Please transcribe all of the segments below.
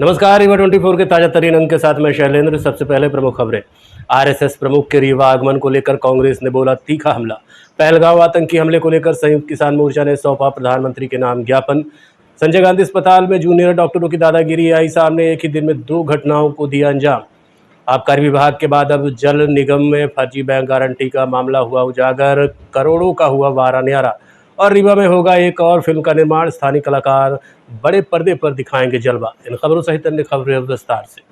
नमस्कार, रीवा 24 के ताजा तरीन अंक के साथ मैं शैलेंद्र। सबसे पहले प्रमुख खबरें। आरएसएस प्रमुख के रीवा आगमन को लेकर कांग्रेस ने बोला तीखा हमला। पहलगांव आतंकी हमले को लेकर संयुक्त किसान मोर्चा ने सौंपा प्रधानमंत्री के नाम ज्ञापन। संजय गांधी अस्पताल में जूनियर डॉक्टरों की दादागिरी आई सामने, एक ही दिन में 2 घटनाओं को दिया अंजाम। आबकारी विभाग के बाद अब जल निगम में फर्जी बैंक गारंटी का मामला हुआ उजागर, करोड़ों का हुआ वारा न्यारा। और रीवा में होगा एक और फिल्म का निर्माण, स्थानीय कलाकार बड़े पर्दे पर दिखाएंगे जलवा। इन खबरों सहित अन्य खबरें विस्तार से।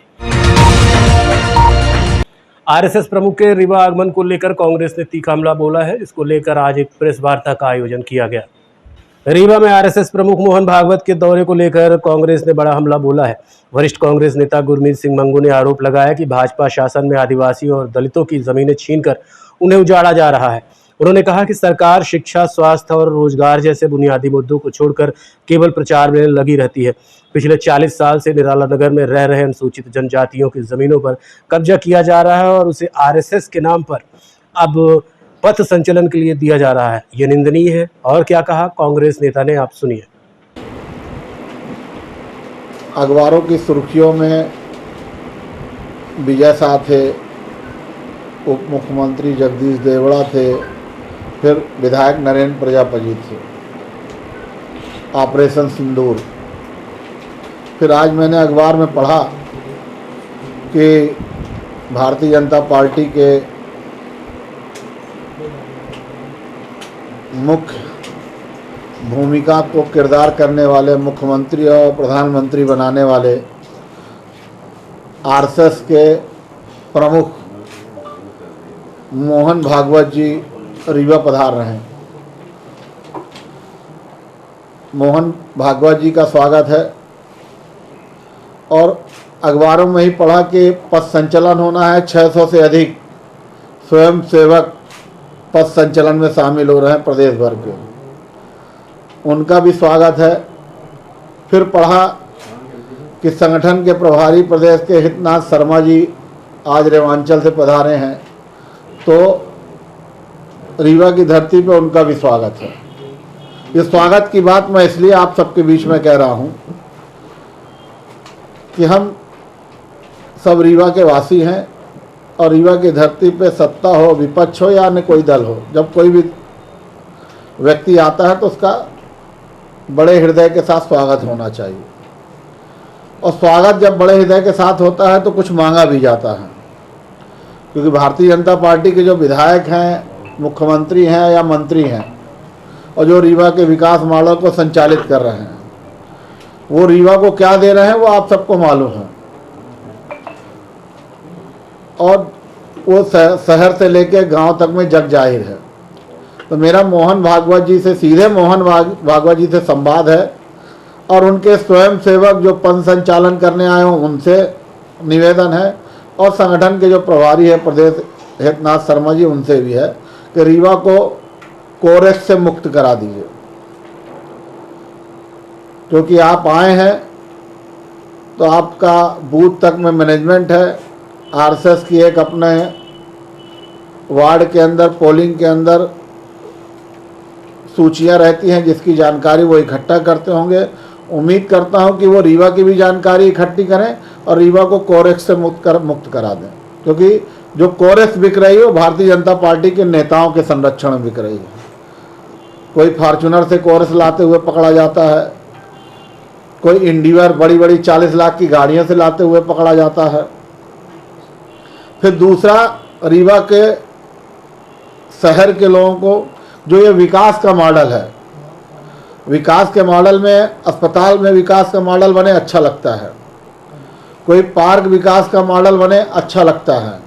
आरएसएस प्रमुख के रीवा आगमन को लेकर कांग्रेस ने तीखा हमला बोला है। इसको लेकर आज एक प्रेस वार्ता का आयोजन किया गया। रीवा में आरएसएस प्रमुख मोहन भागवत के दौरे को लेकर कांग्रेस ने बड़ा हमला बोला है। वरिष्ठ कांग्रेस नेता गुरमीत सिंह मंगू ने आरोप लगाया कि भाजपा शासन में आदिवासियों और दलितों की जमीनें छीनकर उन्हें उजाड़ा जा रहा है। उन्होंने कहा कि सरकार शिक्षा, स्वास्थ्य और रोजगार जैसे बुनियादी मुद्दों को छोड़कर केवल प्रचार में लगी रहती है। पिछले 40 साल से निराला नगर में रह रहे अनुसूचित जनजातियों की जमीनों पर कब्जा किया जा रहा है और उसे आरएसएस के नाम पर अब पथ संचलन के लिए दिया जा रहा है। ये निंदनीय है। और क्या कहा कांग्रेस नेता ने, आप सुनिए। अखबारों की सुर्खियों में विजय शाह थे, उप मुख्यमंत्री जगदीश देवड़ा थे, फिर विधायक नरेंद्र प्रजापति थे, ऑपरेशन सिंदूर। फिर आज मैंने अखबार में पढ़ा कि भारतीय जनता पार्टी के मुख्य भूमिका को किरदार करने वाले, मुख्यमंत्री और प्रधानमंत्री बनाने वाले आरएसएस के प्रमुख मोहन भागवत जी रीवा पधार रहे हैं। मोहन भागवत जी का स्वागत है। और अखबारों में ही पढ़ा कि पथ संचलन होना है, 600 से अधिक स्वयं सेवक पथ संचलन में शामिल हो रहे हैं प्रदेश भर के, उनका भी स्वागत है। फिर पढ़ा कि संगठन के प्रभारी प्रदेश के हितनाथ शर्मा जी आज रेवांचल से पधारे हैं, तो रीवा की धरती पर उनका भी स्वागत है। इस स्वागत की बात मैं इसलिए आप सबके बीच में कह रहा हूं कि हम सब रीवा के वासी हैं और रीवा की धरती पे सत्ता हो, विपक्ष हो या अन्य कोई दल हो, जब कोई भी व्यक्ति आता है तो उसका बड़े हृदय के साथ स्वागत होना चाहिए। और स्वागत जब बड़े हृदय के साथ होता है तो कुछ मांगा भी जाता है, क्योंकि भारतीय जनता पार्टी के जो विधायक हैं, मुख्यमंत्री हैं या मंत्री हैं और जो रीवा के विकास मॉडल को संचालित कर रहे हैं, वो रीवा को क्या दे रहे हैं वो आप सबको मालूम है। और वो शहर से लेकर गांव तक में जग जाहिर है। तो मेरा मोहन भागवत जी से, सीधे मोहन भागवत जी से संवाद है और उनके स्वयं सेवक जो पथ संचालन करने आए हों उनसे निवेदन है, और संगठन के जो प्रभारी है प्रदेश हितनाथ शर्मा जी, उनसे भी है कि रीवा को कोरेस से मुक्त करा दीजिए। क्योंकि आप आए हैं तो आपका बूथ तक में मैनेजमेंट है, आरएसएस की एक अपने वार्ड के अंदर, पोलिंग के अंदर सूचियां रहती हैं जिसकी जानकारी वो इकट्ठा करते होंगे। उम्मीद करता हूं कि वो रीवा की भी जानकारी इकट्ठी करें और रीवा को कोरेस से मुक्त करा दें, क्योंकि जो कोरेस बिक रही है वो भारतीय जनता पार्टी के नेताओं के संरक्षण में बिक रही है। कोई फॉर्चूनर से कोरेस लाते हुए पकड़ा जाता है, कोई इंडिवर बड़ी बड़ी 40 लाख की गाड़ियों से लाते हुए पकड़ा जाता है। फिर दूसरा, रीवा के शहर के लोगों को जो ये विकास का मॉडल है, विकास के मॉडल में अस्पताल में विकास का मॉडल बने अच्छा लगता है, कोई पार्क विकास का मॉडल बने अच्छा लगता है,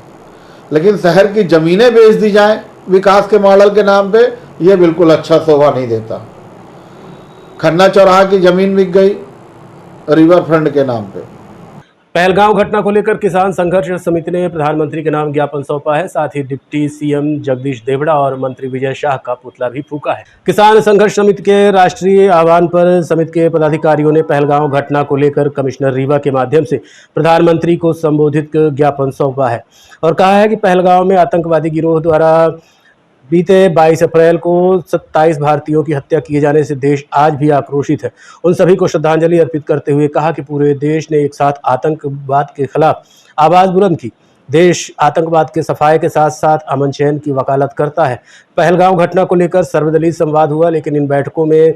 लेकिन शहर की ज़मीनें बेच दी जाएं विकास के मॉडल के नाम पे, ये बिल्कुल अच्छा शोभा नहीं देता। खन्ना चौराहा की ज़मीन बिक गई रिवर फ्रंट के नाम पे। पहलगांव घटना को लेकर किसान संघर्ष समिति ने प्रधानमंत्री के नाम ज्ञापन सौंपा है। साथ ही डिप्टी सीएम जगदीश देवड़ा और मंत्री विजय शाह का पुतला भी फूंका है। किसान संघर्ष समिति के राष्ट्रीय आह्वान पर समिति के पदाधिकारियों ने पहलगांव घटना को लेकर कमिश्नर रीवा के माध्यम से प्रधानमंत्री को संबोधित ज्ञापन सौंपा है और कहा है कि पहलगांव में आतंकवादी गिरोह द्वारा बीते 22 अप्रैल को 27 भारतीयों की हत्या किए जाने से देश आज भी आक्रोशित है। उन सभी को श्रद्धांजलि अर्पित करते हुए कहा कि पूरे देश ने एक साथ आतंकवाद के खिलाफ आवाज बुलंद की। देश आतंकवाद के सफाये के साथ साथ अमन चैन की वकालत करता है। पहलगाम घटना को लेकर सर्वदलीय संवाद हुआ, लेकिन इन बैठकों में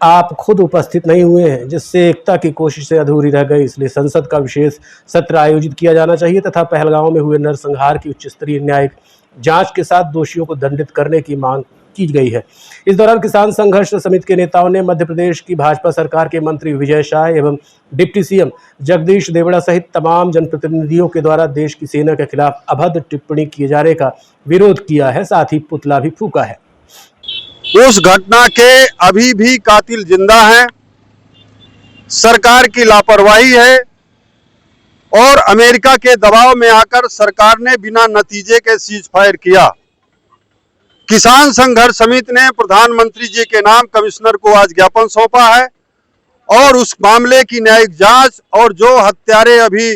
आप खुद उपस्थित नहीं हुए हैं, जिससे एकता की कोशिशें अधूरी रह गई। इसलिए संसद का विशेष सत्र आयोजित किया जाना चाहिए तथा पहलगाम में हुए नरसंहार की उच्च स्तरीय न्यायिक जांच के साथ दोषियों को दंडित करने की मांग की गई है। इस दौरान किसान संघर्ष समिति के नेताओं ने मध्य प्रदेश की भाजपा सरकार के मंत्री विजय शाह एवं डिप्टी सीएम जगदीश देवड़ा सहित तमाम जनप्रतिनिधियों के द्वारा देश की सेना के खिलाफ अभद्र टिप्पणी किए जाने का विरोध किया है, साथ ही पुतला भी फूंका है। उस घटना के अभी भी कातिल जिंदा हैं, सरकार की लापरवाही है और अमेरिका के दबाव में आकर सरकार ने बिना नतीजे के सीज फायर किया। किसान संघर्ष समिति ने प्रधानमंत्री जी के नाम कमिश्नर को आज ज्ञापन सौंपा है और उस मामले की न्यायिक जांच और जो हत्यारे अभी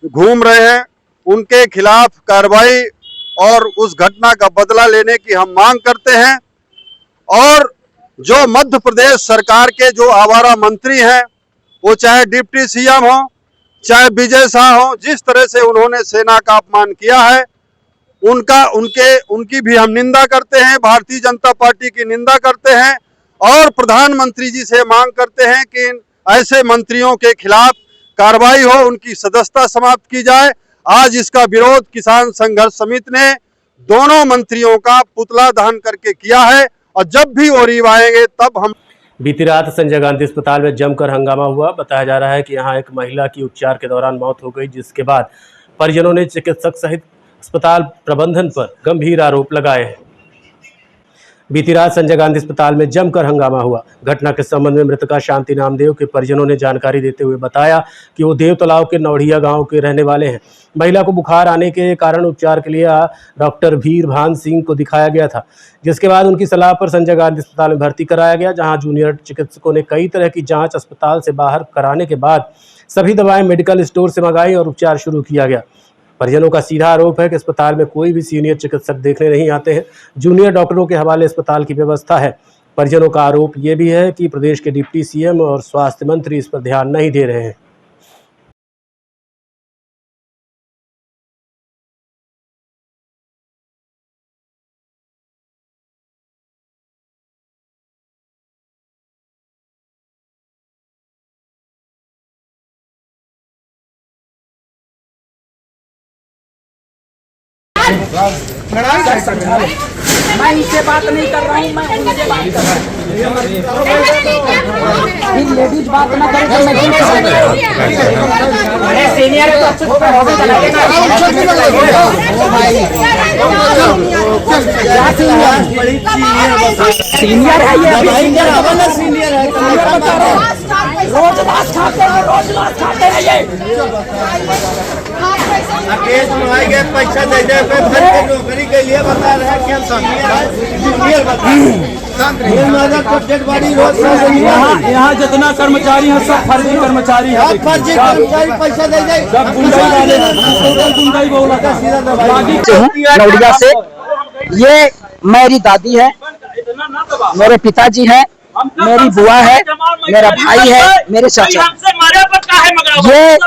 घूम रहे हैं उनके खिलाफ कार्रवाई और उस घटना का बदला लेने की हम मांग करते हैं। और जो मध्य प्रदेश सरकार के जो आवारा मंत्री हैं, वो चाहे डिप्टी सीएम हो चाहे विजय शाह हो, जिस तरह से उन्होंने सेना का अपमान किया है उनकी भी हम निंदा करते हैं, भारतीय जनता पार्टी की निंदा करते हैं और प्रधानमंत्री जी से मांग करते हैं कि ऐसे मंत्रियों के खिलाफ कार्रवाई हो, उनकी सदस्यता समाप्त की जाए। आज इसका विरोध किसान संघर्ष समिति ने दोनों मंत्रियों का पुतला दहन करके किया है और जब भी वो रीवा आएंगे तब हम। बीती रात संजय गांधी अस्पताल में जमकर हंगामा हुआ। बताया जा रहा है कि यहां एक महिला की उपचार के दौरान मौत हो गई, जिसके बाद परिजनों ने चिकित्सक सहित अस्पताल प्रबंधन पर गंभीर आरोप लगाए हैं। बीती रात संजय गांधी अस्पताल में जमकर हंगामा हुआ। घटना के संबंध में मृतका शांति नामदेव के परिजनों ने जानकारी देते हुए बताया कि वो देव तालाब के नौढ़िया गांव के रहने वाले हैं। महिला को बुखार आने के कारण उपचार के लिए डॉक्टर वीरभान सिंह को दिखाया गया था, जिसके बाद उनकी सलाह पर संजय गांधी अस्पताल में भर्ती कराया गया, जहां जूनियर चिकित्सकों ने कई तरह की जाँच अस्पताल से बाहर कराने के बाद सभी दवाएं मेडिकल स्टोर से मंगाई और उपचार शुरू किया गया। परिजनों का सीधा आरोप है कि अस्पताल में कोई भी सीनियर चिकित्सक देखने नहीं आते हैं। जूनियर डॉक्टरों के हवाले अस्पताल की व्यवस्था है। परिजनों का आरोप ये भी है कि प्रदेश के डिप्टी सीएम और स्वास्थ्य मंत्री इस पर ध्यान नहीं दे रहे हैं। मैं इनसे बात नहीं कर रहा हूँ, मैं उनसे बात कर रहा हूँ। लेडीज बात ना करें तो मैं सीनियर है तो अच्छे सीनियर है ये सीनियर है रोज लाश खाते हैं, रोज लाश खाते हैं ये। केस बनवाएंगे, पैसा दे दे, नौकरी के लिए बता रहे हैं कि हम जूनियर बता यहाँ जितना कर्मचारी है सब फर्जी कर्मचारी है। फर्जी कर्मचारी पैसा दे दे, सब गुंडाई बोला था। नौड़िया से ये मेरी दादी है, मेरे पिताजी हैं, मेरी बुआ है, मेरा भाई है, मेरे चाचा। ये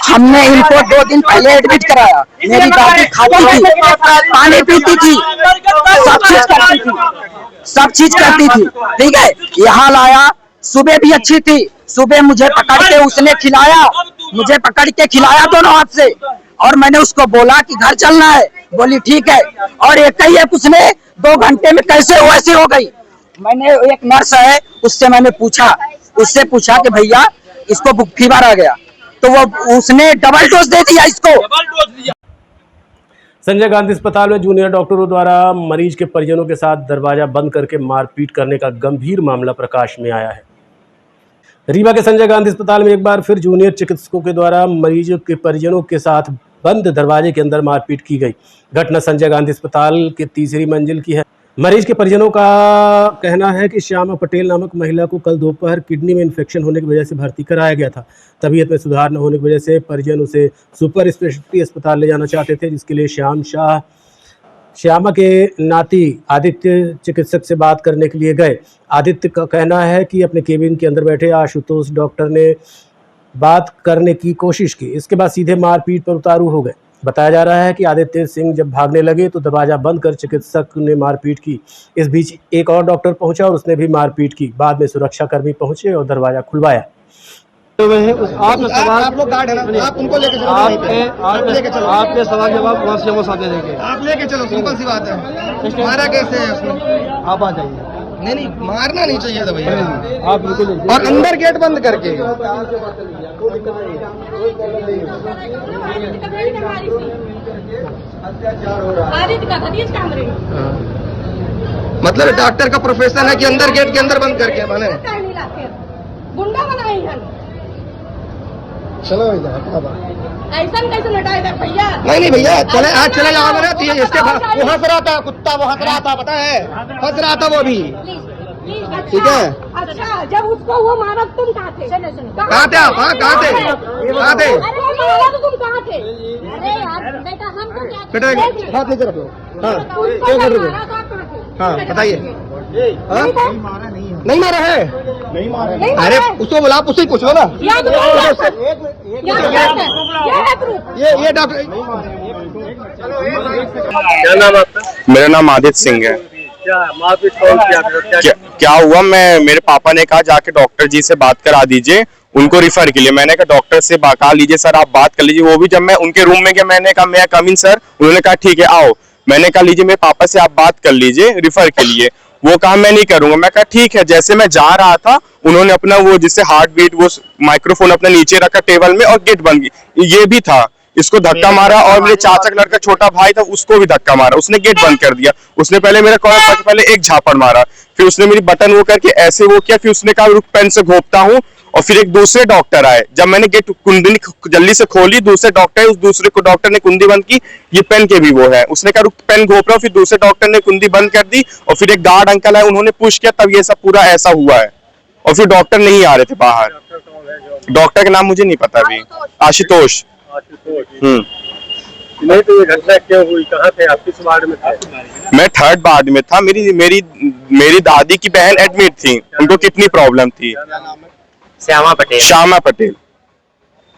हमने इनको 2 दिन पहले एडमिट कराया। मेरी दादी खाती थी, पानी पीती थी, सब चीज करती थी, ठीक है। यहाँ लाया, सुबह भी अच्छी थी, सुबह मुझे पकड़ के उसने खिलाया, मुझे पकड़ के खिलाया दोनों हाथ से, और मैंने उसको बोला कि घर चलना है, बोली ठीक है। और एक ही है, उसने 2 घंटे में कैसे वैसे हो गई। मैंने एक नर्स है, उससे मैंने पूछा कि भैया इसको फीवर आ गया, तो वो उसने डबल डोज दे दिया इसको। संजय गांधी अस्पताल में जूनियर डॉक्टरों द्वारा मरीज के परिजनों के साथ दरवाजा बंद करके मारपीट करने का गंभीर मामला प्रकाश में आया है। रीवा के संजय गांधी अस्पताल में एक बार फिर जूनियर चिकित्सकों के द्वारा मरीजों के परिजनों के साथ बंद दरवाजे के अंदर मारपीट की गई। घटना संजय गांधी अस्पताल के 3री मंजिल की है। मरीज के परिजनों का कहना है कि श्यामा पटेल नामक महिला को कल दोपहर किडनी में इन्फेक्शन होने की वजह से भर्ती कराया गया था। तबीयत में सुधार न होने की वजह से परिजन उसे सुपर स्पेशलिटी अस्पताल ले जाना चाहते थे, जिसके लिए श्याम शाह श्यामा के नाती आदित्य चिकित्सक से बात करने के लिए गए। आदित्य का कहना है कि अपने केबिन के अंदर बैठे आशुतोष डॉक्टर ने बात करने की कोशिश की, इसके बाद सीधे मारपीट पर उतारू हो गए। बताया जा रहा है कि आदित्य सिंह जब भागने लगे तो दरवाजा बंद कर चिकित्सक ने मारपीट की। इस बीच एक और डॉक्टर पहुंचा और उसने भी मारपीट की। बाद में सुरक्षाकर्मी पहुंचे और दरवाजा खुलवाया। आप लोग गार्ड है ना, आप उनको लेके चलो, आपके सवाल जवाब वहाँ से वो साथ दे देंगे। आप लेके चलो, सिंपल सी बात है। मारा कैसे है उसने? आप आ जाइए। नहीं मारना नहीं चाहिए था भैया। आप बिल्कुल और अंदर गेट बंद करके। मतलब डॉक्टर का प्रोफेशन है कि अंदर गेट के अंदर बंद करके बने। गुंडा बनाई है। चलो ऐसा कैसे लटाएगा भैया? नहीं भैया, चले आज चले जाओ ना। इसके वो हंस रहा था, कुत्ता वो हंस रहा था, पता है, हंस रहा था वो भी। ठीक है। अच्छा, जब उसको वो मारा तुम कहाँ थे? कहाँ थे आप? कहाँ थे? कहाँ थे? मारा तो तुम कहाँ थे? अरे यार बेटा, हम तो क्या बेटा हाथ लेकर रखो। हाँ क्या कर रहे हो? हाँ बताइए। नहीं मारा है? नहीं मारा। अरे उसको बुला, उससे पूछ लो ना। ये डॉक्टर। क्या नाम आपका? मेरा नाम आदित्य सिंह है। क्या हुआ, मेरे पापा ने कहा जाके डॉक्टर जी से बात करा दीजिए, उनको रिफर के लिए। मैंने कहा डॉक्टर से कहा लीजिए सर, आप बात कर लीजिए। वो भी जब मैं उनके रूम में गया, मैंने कहा मैं कम इन सर, उन्होंने कहा ठीक है आओ। मैंने कहा लीजिए मेरे पापा से आप बात कर लीजिए रिफर के लिए। वो कहा मैं नहीं करूंगा। मैं कहा ठीक है। जैसे मैं जा रहा था, उन्होंने अपना वो जिससे हार्ट बीट वो माइक्रोफोन अपना नीचे रखा टेबल में और गेट बंद की। ये भी था, इसको धक्का मारा और मेरे चाचा का लड़का छोटा भाई था, उसको भी धक्का मारा। उसने गेट बंद कर दिया। उसने पहले मेरा कॉलर पहले एक झापड़ मारा, फिर उसने मेरी बटन वो करके ऐसे वो किया, फिर उसने कहा रुक पेन से घोपता हूँ। और फिर एक दूसरे डॉक्टर आए। जब मैंने गेट कुंडी जल्दी से खोली, दूसरे डॉक्टर, उस दूसरे को डॉक्टर ने कुंडी बंद की, ये पेन के भी वो है। उसने कहा रुक पेन घोप रहा हूँ, फिर दूसरे डॉक्टर ने कुंडी बंद कर दी। और फिर एक गार्ड अंकल आए, उन्होंने पुश किया, तब ये सब पूरा ऐसा हुआ है। और फिर डॉक्टर नहीं आ रहे थे बाहर। डॉक्टर का नाम मुझे नहीं पता अभी। आशुतोष। नहीं तो ये घटना क्यों हुई? कहाँ थे आप? किस वार्ड में थे? मैं 3rd वार्ड में था। मेरी दादी की बहन एडमिट थी, उनको किडनी प्रॉब्लम थी। श्यामा पटेल।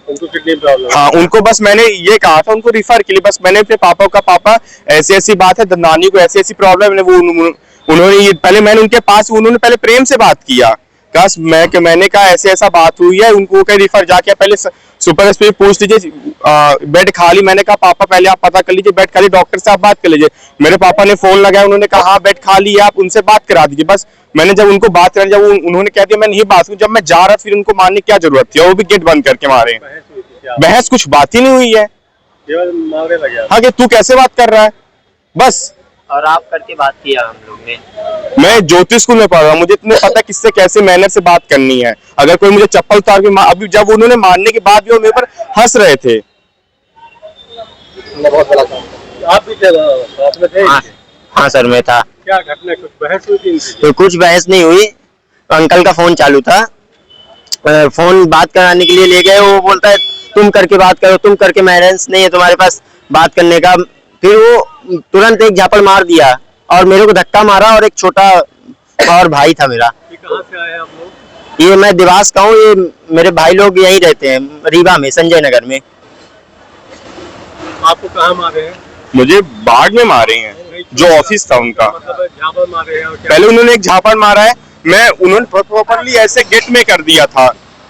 उनको किडनी प्रॉब्लम? हाँ, उनको बस मैंने ये कहा था उनको रिफर के लिए। बस मैंने अपने पापा ऐसी ऐसी बात है, नानी को ऐसी ऐसी प्रॉब्लम है। उन्होंने ये पहले मैंने उनके पास, उन्होंने पहले प्रेम से बात किया। मैंने कहा ऐसे ऐसा बात हुई है, उनको कहीं रिफर जाके पहले सुपर स्पेशलिस्ट पूछ लीजिए बेड खाली। मैंने कहा पापा पहले आप पता कर लीजिए बेड खाली, डॉक्टर से आप बात कर लीजिए। मेरे पापा ने फोन लगाया, उन्होंने कहा हाँ बेड खाली है, आप उनसे बात करा दीजिए। बस मैंने जब उनको बात करा, जब उन्होंने कह दिया मैं नहीं बात करूं, जब मैं जा रहा फिर उनको मारने की क्या जरूरत थी? वो भी गेट बंद करके मारे। बहस कुछ बात ही नहीं हुई है। हाँ कि तू कैसे बात कर रहा है, बस। और आप करके बात किया हम लोग ने। मैं ज्योतिष स्कूल में पढ़ रहा हूँ, मुझे इतने पता किससे कैसे मैनर से बात करनी है। अगर कोई मुझे चप्पल उतार के अभी जब उन्होंने मारने के बाद भी वो मेरे पर हंस रहे थे। आप भी थे? हाँ सर मैं था। क्या घटना, कुछ बहस हुई थी? तो कुछ बहस नहीं हुई, अंकल का फोन चालू था, फोन बात कराने के लिए ले गए। वो बोलता है तुम करके बात करो, तुम करके मैनेंस नहीं है तुम्हारे पास बात करने का। फिर वो तुरंत एक झापड़ मार दिया और मेरे को धक्का मारा, और एक छोटा और भाई था मेरा। ये कहाँ से आए आप लोग? ये मैं देवास का हूँ, ये मेरे भाई लोग यहीं रहते हैं रीवा में, संजय नगर में। आपको कहाँ मारे हैं? मुझे बाढ़ में मारे हैं, जो ऑफिस था उनका। मतलब झापड़ मारे हैं? पहले उन्होंने एक झापड़ मारा है, उन्होंने प्रॉपरली ऐसे गेट में कर दिया था,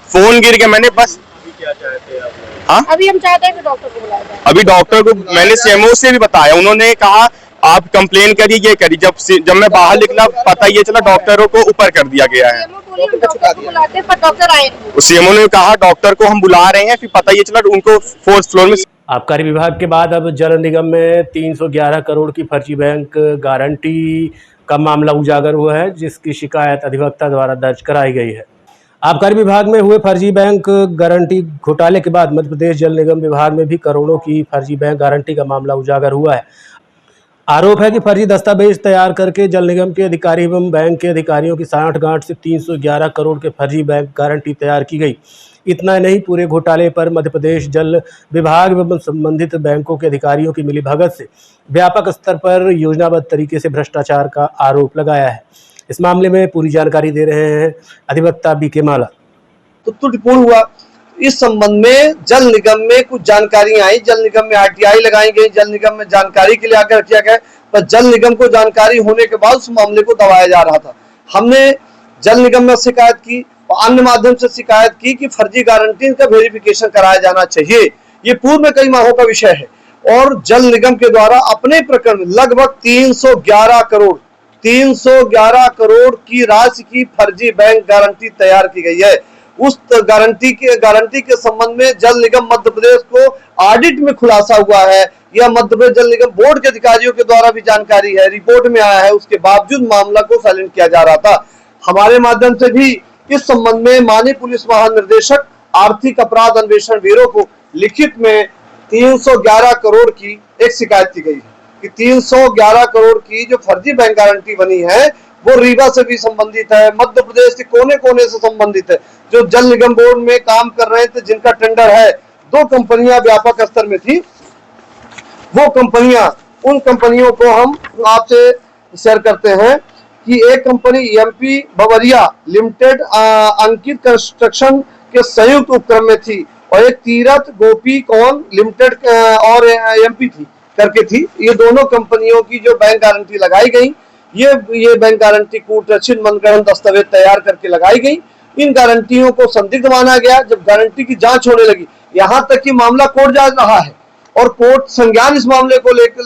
फोन गिर गया। मैंने बस क्या चाहते हैं आप? हाँ अभी हम चाहते हैं कि डॉक्टर को बुलाया जाए। अभी डॉक्टर को मैंने सीएमओ से भी बताया, उन्होंने कहा आप कंप्लेन करिए, ये करिए। जब मैं बाहर निकला पता ये चला डॉक्टरों को ऊपर कर दिया गया है। सीएमओ ने कहा डॉक्टर को हम बुला रहे हैं, फिर पता ये चला उनको 4th फ्लोर में। आबकारी विभाग के बाद अब जल निगम में 311 करोड़ की फर्जी बैंक गारंटी का मामला उजागर हुआ है, जिसकी शिकायत अधिवक्ता द्वारा दर्ज कराई गई है। आबकारी विभाग में हुए फर्जी बैंक गारंटी घोटाले के बाद मध्य प्रदेश जल निगम विभाग में भी करोड़ों की फर्जी बैंक गारंटी का मामला उजागर हुआ है। आरोप है कि फर्जी दस्तावेज तैयार करके जल निगम के अधिकारी एवं बैंक के अधिकारियों की साठगांठ से 311 करोड़ के फर्जी बैंक गारंटी तैयार की गई। इतना नहीं, पूरे घोटाले पर मध्य प्रदेश जल विभाग एवं संबंधित बैंकों के अधिकारियों की मिलीभगत से व्यापक स्तर पर योजनाबद्ध तरीके से भ्रष्टाचार का आरोप लगाया है। इस मामले में पूरी जानकारी दे रहे हैं अधिवक्ता बीके माला। तो त्रुटिपूर्ण हुआ। इस संबंध में जल निगम में कुछ जानकारी आई, जल निगम में आरटीआई लगाई गई, जल निगम में जानकारी के लिए आकर किया गया, पर जल निगम को जानकारी होने के बाद उस मामले को दबाया जा रहा था। हमने जल निगम में शिकायत की और अन्य माध्यम से शिकायत की कि फर्जी गारंटी का वेरिफिकेशन कराया जाना चाहिए। ये पूर्व में कई माहों का विषय है और जल निगम के द्वारा अपने प्रकरण में लगभग 311 करोड़ की राशि की फर्जी बैंक गारंटी तैयार की गई है। उस गारंटी के संबंध में जल निगम मध्य प्रदेश को ऑडिट में खुलासा हुआ है। यह मध्य प्रदेश जल निगम बोर्ड के अधिकारियों के द्वारा भी जानकारी है, रिपोर्ट में आया है। उसके बावजूद मामला को साइलेंट किया जा रहा था। हमारे माध्यम से भी इस संबंध में माननीय पुलिस महानिदेशक आर्थिक अपराध अन्वेषण ब्यूरो को लिखित में 311 करोड़ की एक शिकायत की गई है कि 311 करोड़ की जो फर्जी बैंक गारंटी बनी है वो रीवा से भी संबंधित है, मध्य प्रदेश के कोने कोने से संबंधित है। जो जल निगम बोर्ड में काम कर रहे थे, जिनका टेंडर है, 2 कंपनियां व्यापक स्तर में थी, वो कंपनियां, उन कंपनियों को हम आपसे शेयर करते हैं कि एक कंपनी एमपी बवरिया लिमिटेड अंकित कंस्ट्रक्शन के संयुक्त उपक्रम में थी और एक तीरथ गोपी कौन लिमिटेड और एमपी थी करके थी। ये दोनों कंपनियों की जो बैंक गारंटी लगाई गई, ये बैंक गारंटी कूटरचित मनगढ़ंत दस्तावेज तैयार करके लगाई गई। इन गारंटियों को संदिग्ध माना गया। जब गारंटी की जांच होने लगी, यहां तक कि मामला कोर्ट जा रहा है और कोर्ट संज्ञान इस मामले को लेकर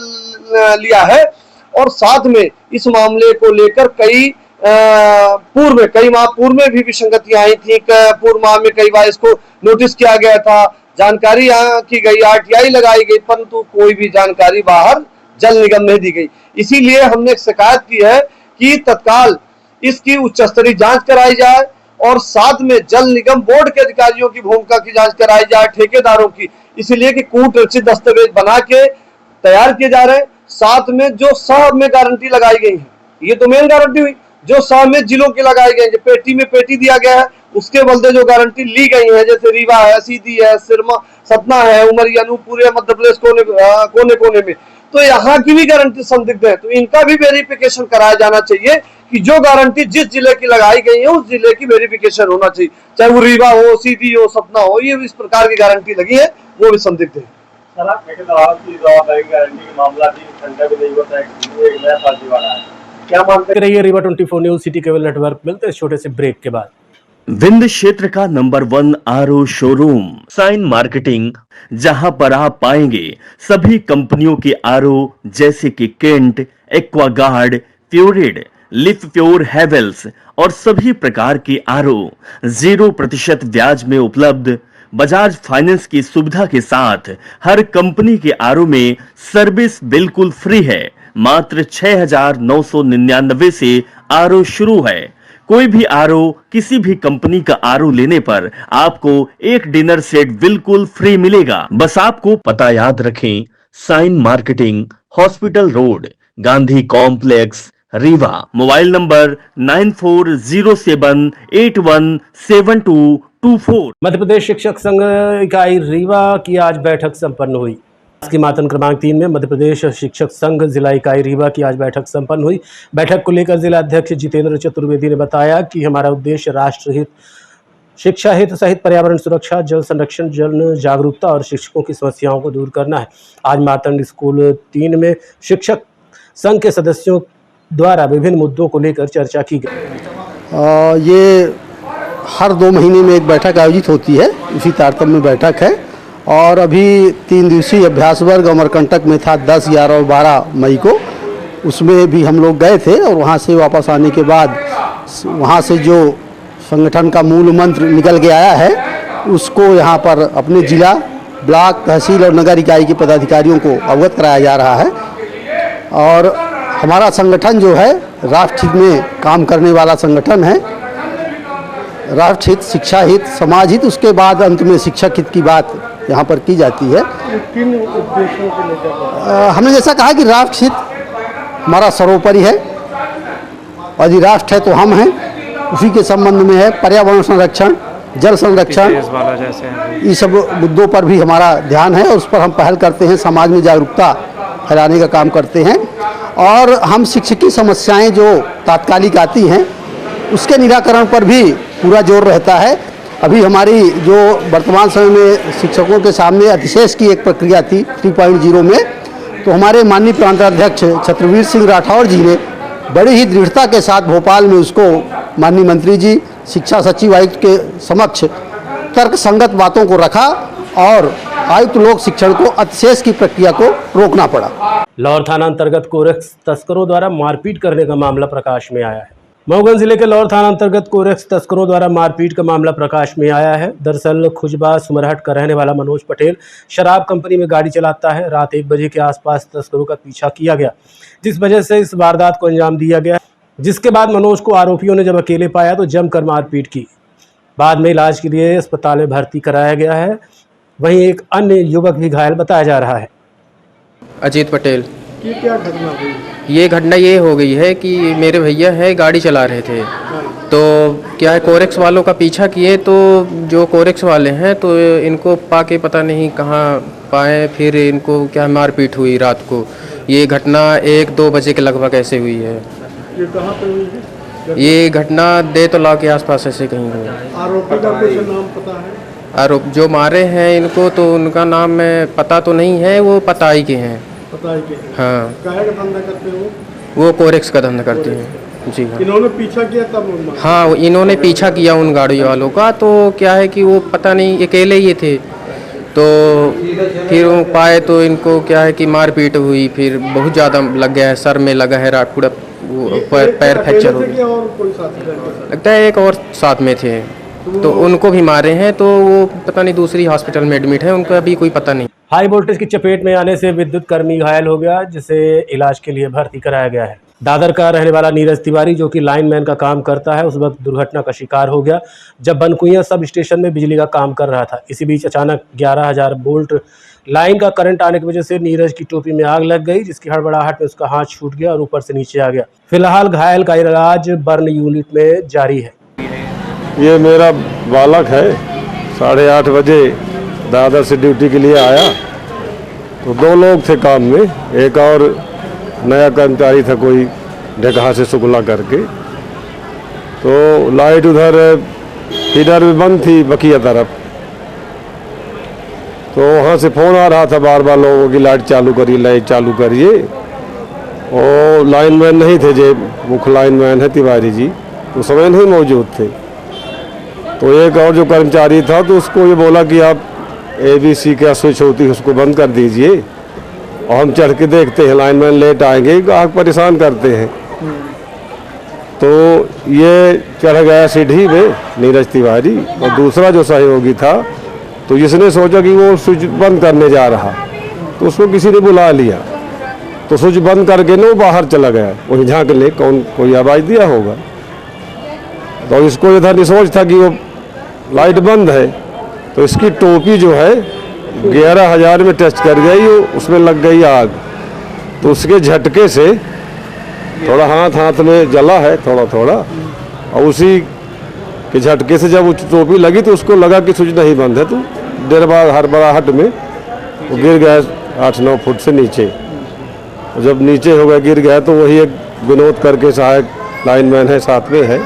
लिया है और साथ में इस मामले को लेकर कई माह पूर्व में भी विसंगतियां आई थी। पूर्व माह में कई बार इसको नोटिस किया गया था, जानकारी की गई, आरटीआई लगाई गई, परंतु कोई भी जानकारी बाहर जल निगम नहीं दी गई। इसीलिए हमने शिकायत की है कि तत्काल इसकी उच्च स्तरीय जांच कराई जाए और साथ में जल निगम बोर्ड के अधिकारियों की भूमिका की जांच कराई जाए, ठेकेदारों की, इसलिए कि कूटरचित दस्तावेज बना के तैयार किए जा रहे हैं। साथ में जो सह में गारंटी लगाई गई है, ये तो मेन गारंटी हुई, जो सह में जिलों की लगाई गई, जो पेटी में पेटी दिया गया है, उसके बदले जो गारंटी ली गई है, जैसे रीवा है, सीधी है, सिरमा सतना है, उमरिया, अनूपपुर, मध्य प्रदेश कोने कोने में, तो यहाँ की भी गारंटी संदिग्ध है। तो इनका भी वेरिफिकेशन कराया जाना चाहिए कि जो गारंटी जिस जिले की लगाई गई है उस जिले की वेरिफिकेशन होना चाहिए, चाहे वो रीवा हो, सीधी हो, सतना हो, ये इस प्रकार की गारंटी लगी है, वो भी संदिग्ध है। क्या मानते रहिए Rewa 24 news city cable network. मिलते हैं छोटे से ब्रेक के बाद। विंध्य क्षेत्र का number 1 RO showroom sign marketing, जहां पर आप पाएंगे सभी कंपनियों के आरओ जैसे कि केंट, एक्वागार्ड, प्योरिड, लिफ प्योर, हेवेल्स और सभी प्रकार के आरओ 0% ब्याज में उपलब्ध। बजाज फाइनेंस की सुविधा के साथ हर कंपनी के आरओ में सर्विस बिल्कुल फ्री है। मात्र 6,999 से आरओ शुरू है। कोई भी आरओ, किसी भी कंपनी का आरओ लेने पर आपको एक डिनर सेट बिल्कुल फ्री मिलेगा। बस आपको पता याद रखें, sign marketing, hospital road, Gandhi complex, Rewa. Mobile number 9407817224। Madhya Pradesh शिक्षक संघ इकाई रीवा की आज बैठक संपन्न हुई। की मातन क्रमांक 3 में मध्य प्रदेश शिक्षक संघ जिला इकाई रीवा की आज बैठक संपन्न हुई। बैठक को लेकर जिला अध्यक्ष जितेंद्र चतुर्वेदी ने बताया कि हमारा उद्देश्य राष्ट्रहित, शिक्षा हित सहित पर्यावरण सुरक्षा, जल संरक्षण, जन जागरूकता और शिक्षकों की समस्याओं को दूर करना है। आज मातन स्कूल 3 में शिक्षक संघ के सदस्यों द्वारा विभिन्न मुद्दों को लेकर चर्चा की गई। ये हर 2 महीने में एक बैठक आयोजित होती है, उसी तारतम्य में बैठक है और अभी 3 दिवसीय अभ्यास वर्ग अमरकंटक में था 10, 11 और 12 मई को। उसमें भी हम लोग गए थे और वहाँ से वापस आने के बाद वहाँ से जो संगठन का मूल मंत्र निकल के आया है उसको यहाँ पर अपने जिला, ब्लॉक, तहसील और नगर इकाई के पदाधिकारियों को अवगत कराया जा रहा है। और हमारा संगठन जो है राष्ट्र हित में काम करने वाला संगठन है। राष्ट्र हित, शिक्षा हित, समाज हित, उसके बाद अंत में शिक्षक हित की बात यहाँ पर की जाती है। किन उद्देश्यों को लेकर हमने जैसा कहा कि राष्ट्र हित, हमारा सर्वोपरि है। और यदि राष्ट्र है तो हम हैं, उसी के संबंध में है पर्यावरण संरक्षण, जल संरक्षण, ये सब मुद्दों पर भी हमारा ध्यान है और उस पर हम पहल करते हैं, समाज में जागरूकता फैलाने का काम करते हैं। और हम शिक्षक की समस्याएं जो तात्कालिक आती हैं उसके निराकरण पर भी पूरा जोर रहता है। अभी हमारी जो वर्तमान समय में शिक्षकों के सामने अधिशेष की एक प्रक्रिया थी 3.0 में, तो हमारे माननीय प्रांताध्यक्ष छत्रवीर सिंह राठौर जी ने बड़ी ही दृढ़ता के साथ भोपाल में उसको माननीय मंत्री जी, शिक्षा सचिव आयुक्त के समक्ष तर्क संगत बातों को रखा और आयुक्त लोक शिक्षण को अधिशेष की प्रक्रिया को रोकना पड़ा। लौर थाना अंतर्गत कोरेक्स तस्करों द्वारा मारपीट करने का मामला प्रकाश में आया है। मऊगंज जिले के लौर थाना अंतर्गत कोरेक्स तस्करों द्वारा मारपीट का मामला प्रकाश में आया है। दरअसल खुजबा सुमरहट का रहने वाला मनोज पटेल शराब कंपनी में गाड़ी चलाता है। रात 1 बजे के आसपास तस्करों का पीछा किया गया, जिस वजह से इस वारदात को अंजाम दिया गया। जिसके बाद मनोज को आरोपियों ने जब अकेले पाया तो जमकर मारपीट की। बाद में इलाज के लिए अस्पताल में भर्ती कराया गया है। वहीं एक अन्य युवक भी घायल बताया जा रहा है। अजीत पटेल। क्या घटना हुई? ये घटना ये हो गई है कि मेरे भैया है गाड़ी चला रहे थे, तो क्या है कोरेक्स वालों का पीछा किए, तो जो कोरेक्स वाले हैं तो इनको पाके पता नहीं कहाँ पाए, फिर इनको क्या मारपीट हुई रात को। ये घटना 1-2 बजे के लगभग ऐसे हुई है। ये कहाँ पे हुई है? ये घटना देतला के आसपास ऐसे कहीं हुई। आरोपी का कुछ नाम पता है? आरोप जो मारे हैं इनको तो उनका नाम में पता तो नहीं है, वो पताई के हैं। पताई के? हाँ। काहे का धंधा करते हो? वो कोरेक्स का धंधा करते हैं। जी हाँ। इन्होंने पीछा किया तब? हाँ, इन्होंने पीछा किया उन गाड़ी वालों का, तो क्या है कि वो पता नहीं अकेले ही थे, तो फिर वो पाए तो इनको क्या है कि मारपीट हुई, फिर बहुत ज़्यादा लग गया है, सर में लगा है रात, पूरा पैर फ्रैक्चर हो गया। लगता है एक और साथ में थे, तो उनको भी मारे हैं, तो वो पता नहीं दूसरी हॉस्पिटल में एडमिट है, उनका अभी कोई पता नहीं। हाई वोल्टेज की चपेट में आने से विद्युत कर्मी घायल हो गया, जिसे इलाज के लिए भर्ती कराया गया है। दादर का रहने वाला नीरज तिवारी, जो कि लाइनमैन का काम करता है, उस वक्त दुर्घटना का शिकार हो गया जब बनकुइया सब स्टेशन में बिजली का काम कर रहा था। इसी बीच अचानक 11,000 वोल्ट लाइन का करंट आने की वजह से नीरज की टोपी में आग लग गई, जिसकी हड़बड़ाहट में उसका हाथ छूट गया और ऊपर से नीचे आ गया। फिलहाल घायल का इलाज बर्न यूनिट में जारी है। ये मेरा बालक है, 8:30 बजे दादर से ड्यूटी के लिए आया, तो 2 लोग थे काम में, एक और नया कर्मचारी था कोई ढेकहा से शुक्ला करके। तो लाइट उधर फीडर में बंद थी बकिया तरफ, तो वहाँ से फ़ोन आ रहा था बार बार लोगों की लाइट चालू करिए, लाइट चालू करिए। और लाइनमैन नहीं थे, जो मुख्य लाइनमैन है तिवारी जी, तो समय नहीं मौजूद थे। तो एक और जो कर्मचारी था तो उसको ये बोला कि आप ABC का स्विच होती है उसको बंद कर दीजिए, और हम चढ़ के देखते हैं लाइनमैन लेट आएंगे, ग्राहक परेशान करते हैं। तो ये चढ़ गया सीढ़ी में नीरज तिवारी, और दूसरा जो सहयोगी था तो जिसने सोचा कि वो स्विच बंद करने जा रहा, तो उसको किसी ने बुला लिया, तो स्विच बंद करके ना वो बाहर चला गया, वहीं झाँक ले कौन कोई आवाज़ दिया होगा। तो इसको इधर नहीं सोच था कि वो लाइट बंद है, तो इसकी टोपी जो है 11,000 में टच कर गई, उसमें लग गई आग। तो उसके झटके से थोड़ा हाथ में जला है थोड़ा थोड़ा, और उसी के झटके से जब टोपी लगी तो उसको लगा कि स्विच नहीं बंद है, तो देर बाद हड़बड़ाहट में वो गिर गया 8-9 फुट से नीचे। और जब नीचे हो गया गिर गया, तो वही एक विनोद करके सहायक लाइनमैन है साथ में है,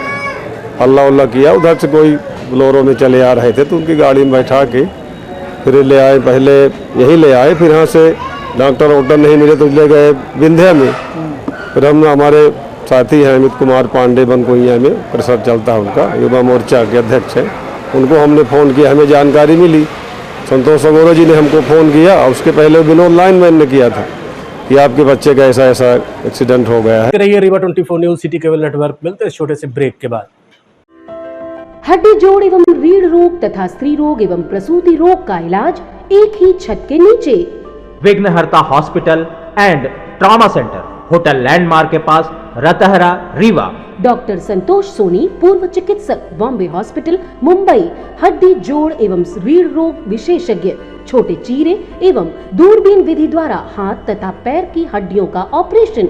हल्ला उल्ला किया। उधर से कोई बोलेरो में चले आ रहे थे, तो उनकी गाड़ी में बैठा के फिर ले आए, पहले यहीं ले आए, फिर यहाँ से डॉक्टर वोक्टर नहीं मिले तो ले गए विंध्या में। फिर हम हमारे साथी हैं अमित कुमार पांडे बनकुइया में परिषद चलता है उनका, युवा मोर्चा के अध्यक्ष हैं, उनको हमने फ़ोन किया, हमें जानकारी मिली, संतोष अगोरा जी ने हमको फ़ोन किया, और उसके पहले विनोद लाइनमैन ने किया था कि आपके बच्चे का ऐसा ऐसा एक्सीडेंट हो गया है। रहिए Rewa 24 news city cable network. मिलते हैं इस छोटे से ब्रेक के बाद। हड्डी जोड़ एवं रीढ़ रोग तथा स्त्री रोग एवं प्रसूति रोग का इलाज एक ही छत के नीचे। विघ्नहर्ता hospital and trauma centre, hotel landmark के पास, रतहरा, रीवा। डॉक्टर संतोष सोनी, पूर्व चिकित्सक, बॉम्बे हॉस्पिटल, मुंबई। हड्डी जोड़ एवं रीढ़ रोग विशेषज्ञ, छोटे चीरे एवं दूरबीन विधि द्वारा हाथ तथा पैर की हड्डियों का ऑपरेशन।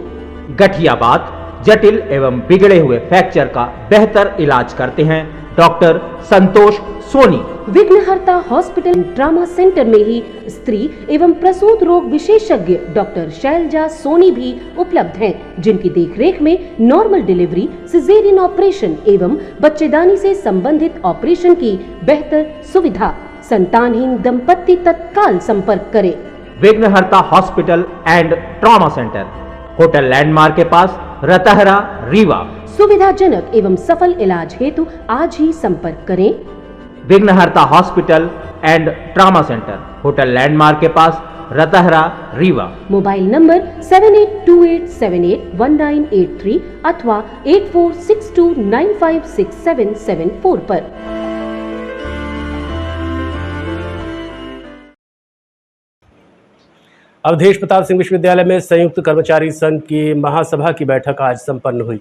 गठियाबात, जटिल एवं बिगड़े हुए फ्रैक्चर का बेहतर इलाज करते हैं डॉक्टर संतोष सोनी। विघ्नहर्ता हॉस्पिटल ट्रामा सेंटर में ही स्त्री एवं प्रसूत रोग विशेषज्ञ डॉक्टर शैलजा सोनी भी उपलब्ध हैं, जिनकी देखरेख में नॉर्मल डिलीवरी, सिजेरियन ऑपरेशन एवं बच्चेदानी से संबंधित ऑपरेशन की बेहतर सुविधा। संतानहीन दंपत्ति तत्काल संपर्क करें। विघ्नहर्ता hospital and trauma centre, hotel landmark के पास, रतहरा, रीवा। सुविधाजनक एवं सफल इलाज हेतु आज ही संपर्क करें। विघ्नहर्ता hospital and trauma centre, hotel landmark के पास, रतहरा, रीवा। मोबाइल नंबर 7828781983 अथवा 8462956774 पर। अवधेश प्रताप सिंह विश्वविद्यालय में संयुक्त कर्मचारी संघ की महासभा की बैठक आज संपन्न हुई।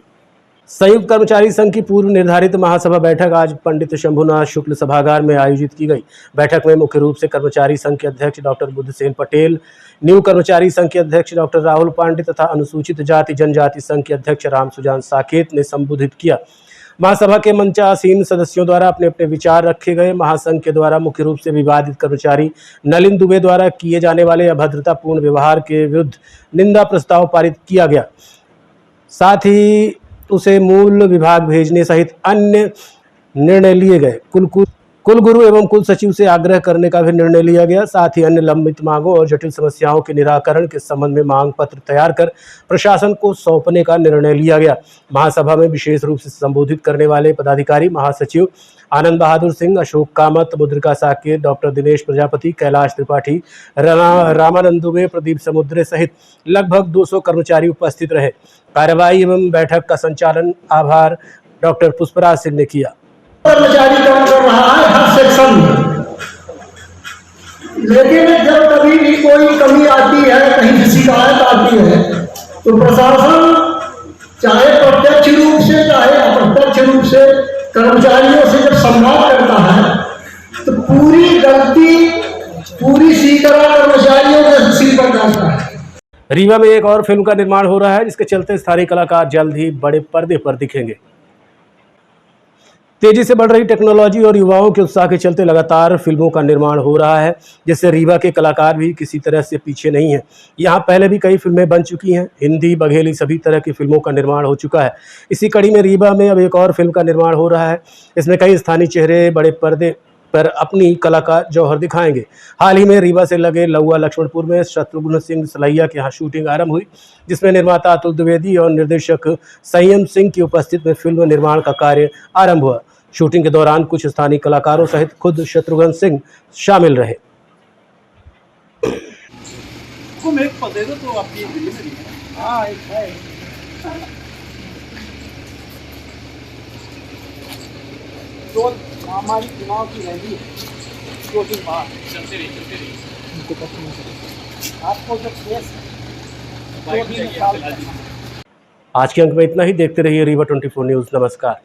संयुक्त कर्मचारी संघ की पूर्व निर्धारित महासभा बैठक आज पंडित शंभुनाथ शुक्ल सभागार में आयोजित की गई। बैठक में मुख्य रूप से कर्मचारी संघ के अध्यक्ष डॉक्टर बुद्धसेन पटेल, न्यू कर्मचारी संघ के अध्यक्ष डॉक्टर राहुल पांडे तथा अनुसूचित जाति जनजाति संघ के अध्यक्ष राम सुजान साकेत ने संबोधित किया। महासभा के मंचासीन सदस्यों द्वारा अपने अपने विचार रखे गए। महासंघ के द्वारा मुख्य रूप से विवादित कर्मचारी नलिन दुबे द्वारा किए जाने वाले अभद्रतापूर्ण व्यवहार के विरुद्ध निंदा प्रस्ताव पारित किया गया। साथ ही उसे मूल विभाग भेजने सहित अन्य निर्णय लिए गए। कुलगुरु एवं कुल सचिव से आग्रह करने का भी निर्णय लिया गया। साथ ही अन्य लंबित मांगों और जटिल समस्याओं के निराकरण के संबंध में मांग पत्र तैयार कर प्रशासन को सौंपने का निर्णय लिया गया। महासभा में विशेष रूप से संबोधित करने वाले पदाधिकारी महासचिव आनंद बहादुर सिंह, अशोक कामत, मुद्रिका साकेत, डॉक्टर दिनेश प्रजापति, कैलाश त्रिपाठी, रामानंद दुबे, प्रदीप समुद्रे सहित लगभग 200 कर्मचारी उपस्थित रहे। कार्यवाही एवं बैठक का संचालन आभार डॉक्टर पुष्पराज सिंह ने किया। कर्मचारी काम कर रहा है हर सेक्शन में, लेकिन जब कभी भी कोई कमी आती है, कहीं से शिकायत आती है, तो प्रशासन चाहे प्रत्यक्ष रूप से चाहे अप्रत्यक्ष रूप से कर्मचारियों से जब संवाद करता है तो पूरी गलती पूरी सीकरा कर्मचारियों के सिर पर डालता है। रीवा में एक और फिल्म का निर्माण हो रहा है, जिसके चलते स्थानीय कलाकार जल्द ही बड़े पर्दे पर दिखेंगे। तेजी से बढ़ रही टेक्नोलॉजी और युवाओं के उत्साह के चलते लगातार फिल्मों का निर्माण हो रहा है, जिससे रीवा के कलाकार भी किसी तरह से पीछे नहीं हैं। यहाँ पहले भी कई फिल्में बन चुकी हैं। हिंदी, बघेली सभी तरह की फिल्मों का निर्माण हो चुका है। इसी कड़ी में रीवा में अब एक और फिल्म का निर्माण हो रहा है। इसमें कई स्थानीय चेहरे बड़े पर्दे पर अपनी कला का जौहर दिखाएंगे। हाल ही में रीवा से लगे लौआ लक्ष्मणपुर में शत्रुघ्न सिंह सलैया के यहाँ शूटिंग आरंभ हुई, जिसमें निर्माता अतुल द्विवेदी और निर्देशक संयम सिंह की उपस्थिति में फिल्म निर्माण का कार्य आरंभ हुआ। शूटिंग के दौरान कुछ स्थानीय कलाकारों सहित खुद शत्रुघ्न सिंह शामिल रहे। हमारी चुनाव की रैली है, 2 दिन बाद चलते रही आपको जब केस आज के अंक में इतना ही। देखते रहिए रीवा 24 न्यूज़। नमस्कार।